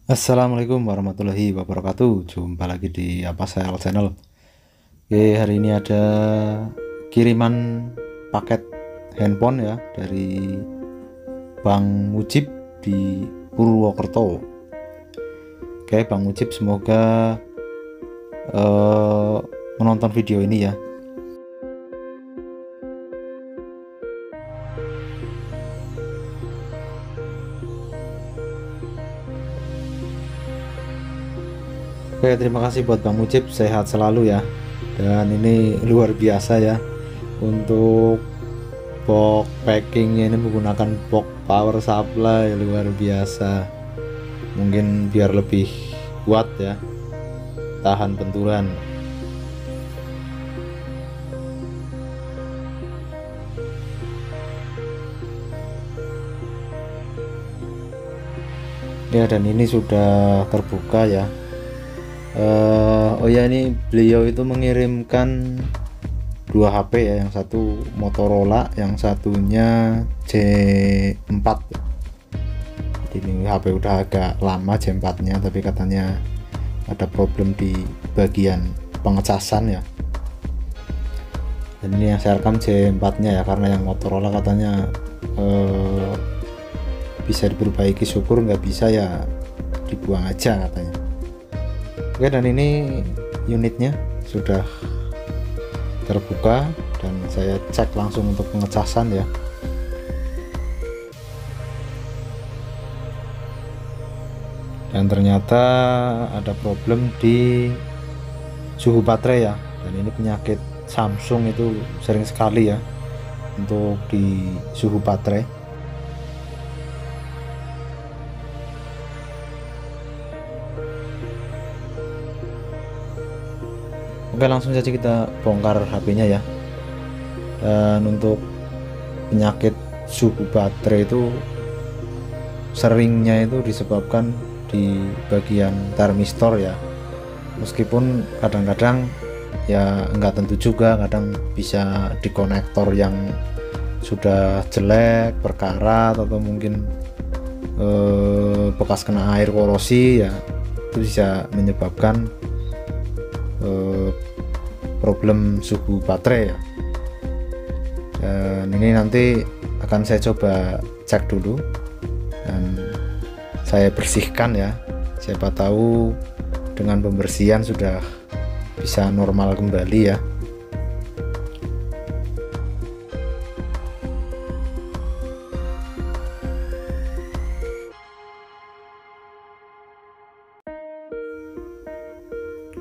Assalamualaikum warahmatullahi wabarakatuh. Jumpa lagi di Apa Saya Channel. Oke, hari ini ada kiriman paket handphone ya dari Bang Mujib di Purwokerto. Oke, Bang Mujib semoga menonton video ini ya. Oke, terima kasih buat Bang Mujib, sehat selalu ya. Dan ini luar biasa ya, untuk box packingnya ini menggunakan box power supply, luar biasa. Mungkin biar lebih kuat ya, tahan benturan. Ya, dan ini sudah terbuka ya. Oh ya, ini beliau itu mengirimkan dua HP ya, yang satu Motorola, yang satunya J4. Jadi ini HP udah agak lama J4 nya, tapi katanya ada problem di bagian pengecasan ya. Dan ini yang saya rekam J4 nya ya, karena yang Motorola katanya bisa diperbaiki, syukur nggak bisa ya dibuang aja katanya. Oke, dan ini unitnya sudah terbuka dan saya cek langsung untuk pengecasan ya. Dan ternyata ada problem di suhu baterai ya, dan ini penyakit Samsung itu sering sekali ya untuk di suhu baterai. Oke, langsung saja kita bongkar HP-nya ya. Dan untuk penyakit suhu baterai itu seringnya itu disebabkan di bagian termistor ya. Meskipun kadang-kadang ya nggak tentu juga, kadang bisa di konektor yang sudah jelek, berkarat, atau mungkin bekas kena air korosi ya, itu bisa menyebabkan problem suhu baterai ya. Dan ini nanti akan saya coba cek dulu dan saya bersihkan ya, siapa tahu dengan pembersihan sudah bisa normal kembali ya.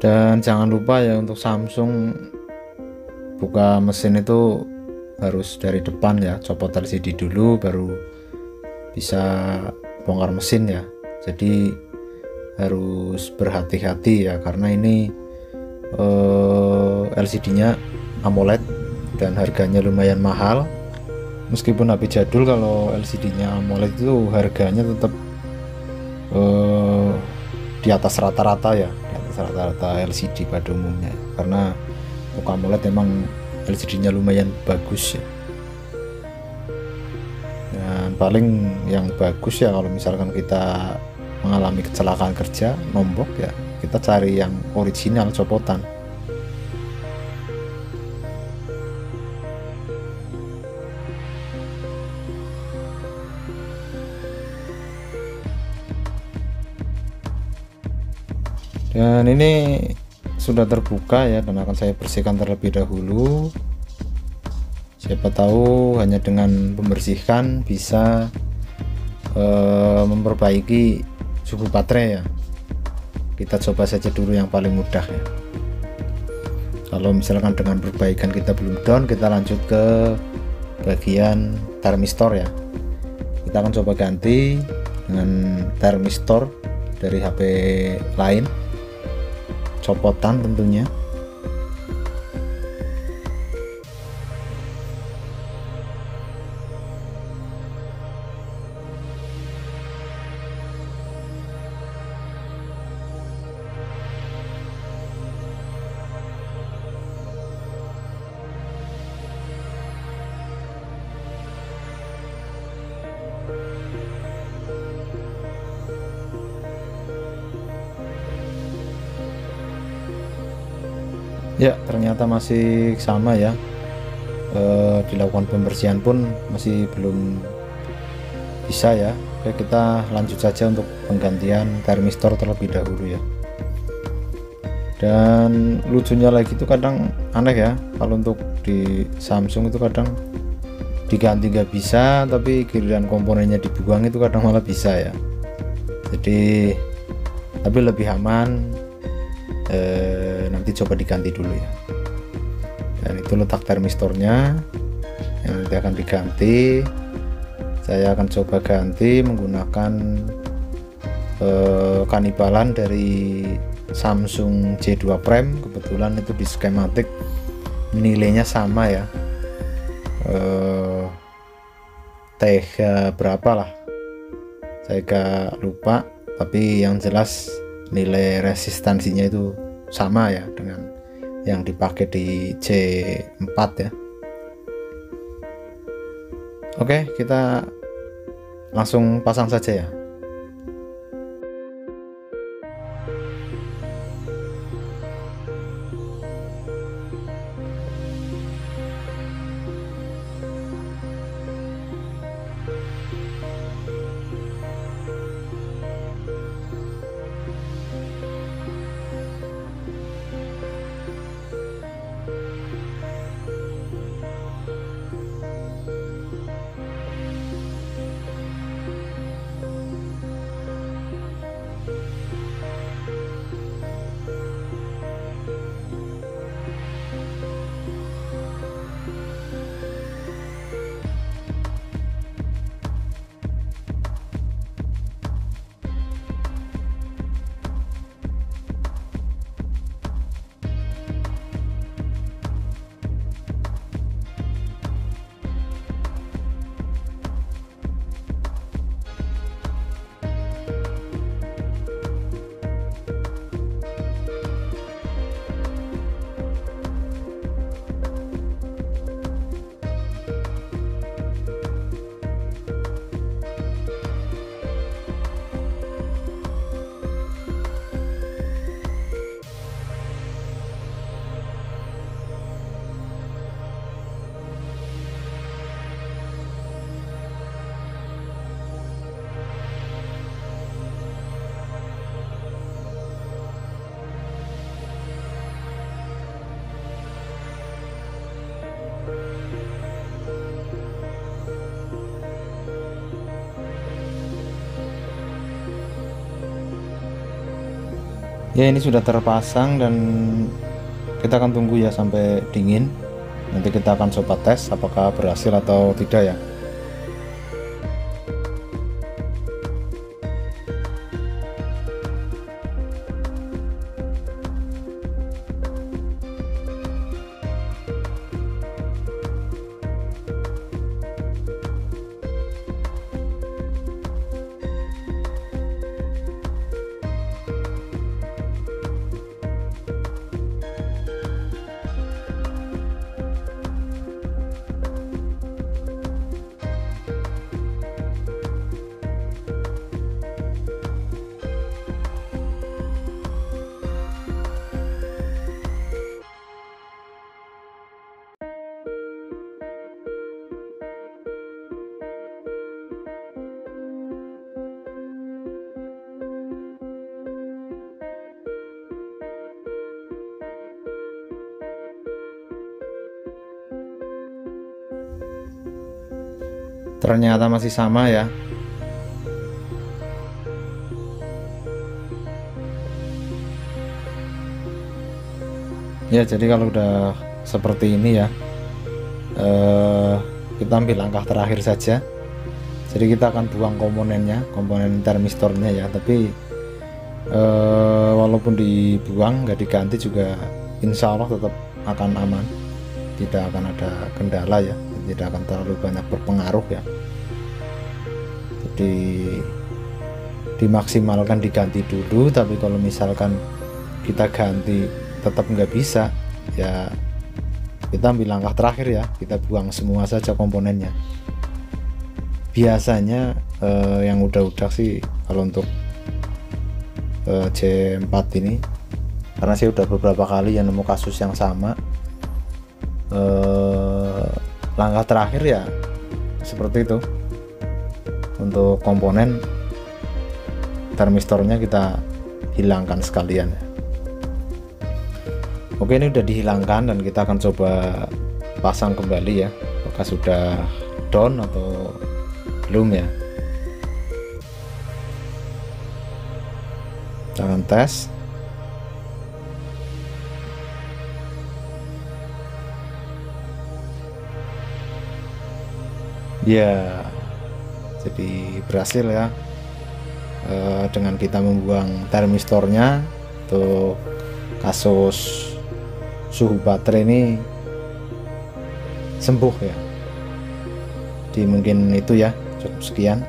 Dan jangan lupa ya, untuk Samsung buka mesin itu harus dari depan ya, copot LCD dulu baru bisa bongkar mesin ya. Jadi harus berhati-hati ya, karena ini LCD-nya AMOLED dan harganya lumayan mahal. Meskipun HP jadul, kalau LCD-nya AMOLED itu harganya tetap di atas rata-rata ya, di atas rata-rata LCD pada umumnya, karena untuk AMOLED memang LCD-nya lumayan bagus ya. Dan paling yang bagus ya, kalau misalkan kita mengalami kecelakaan kerja nombok ya, kita cari yang original copotan. Dan ini sudah terbuka ya, dan akan saya bersihkan terlebih dahulu. Siapa tahu hanya dengan pembersihan bisa memperbaiki suhu baterai ya. Kita coba saja dulu yang paling mudah ya. Kalau misalkan dengan perbaikan kita belum down, kita lanjut ke bagian termistor ya. Kita akan coba ganti dengan termistor dari HP lain, copotan tentunya. Ya, ternyata masih sama ya. Dilakukan pembersihan pun masih belum bisa ya. Oke, kita lanjut saja untuk penggantian termistor terlebih dahulu ya. Dan lucunya lagi itu kadang aneh ya, kalau untuk di Samsung itu kadang diganti nggak bisa, tapi giliran komponennya dibuang itu kadang malah bisa ya. Jadi tapi lebih aman, nanti coba diganti dulu ya. Dan itu letak termistornya yang nanti akan diganti. Saya akan coba ganti menggunakan kanibalan dari Samsung J2 Prime. Kebetulan itu di skematik nilainya sama ya, TH berapa lah saya gak lupa, tapi yang jelas nilai resistansinya itu sama ya dengan yang dipakai di J4 ya. Oke, kita langsung pasang saja ya. Ya, ini sudah terpasang dan kita akan tunggu ya sampai dingin. Nanti kita akan coba tes apakah berhasil atau tidak ya. Ternyata masih sama ya. Ya, jadi kalau udah seperti ini ya, kita ambil langkah terakhir saja. Jadi kita akan buang komponennya, komponen termistornya ya. Tapi walaupun dibuang nggak diganti juga insya Allah tetap akan aman, tidak akan ada kendala ya, tidak akan terlalu banyak berpengaruh ya. Jadi dimaksimalkan diganti dulu, tapi kalau misalkan kita ganti tetap nggak bisa ya, kita ambil langkah terakhir ya, kita buang semua saja komponennya. Biasanya yang udah sih kalau untuk C4 ini karena saya udah beberapa kali yang nemu kasus yang sama. Langkah terakhir ya seperti itu, untuk komponen termistornya kita hilangkan sekalian ya. Oke, ini udah dihilangkan dan kita akan coba pasang kembali ya, apakah sudah down atau belum ya. Kita akan tes. Ya, jadi berhasil ya, dengan kita membuang termistornya. Untuk kasus suhu baterai ini sembuh ya. Jadi mungkin itu ya, cukup sekian.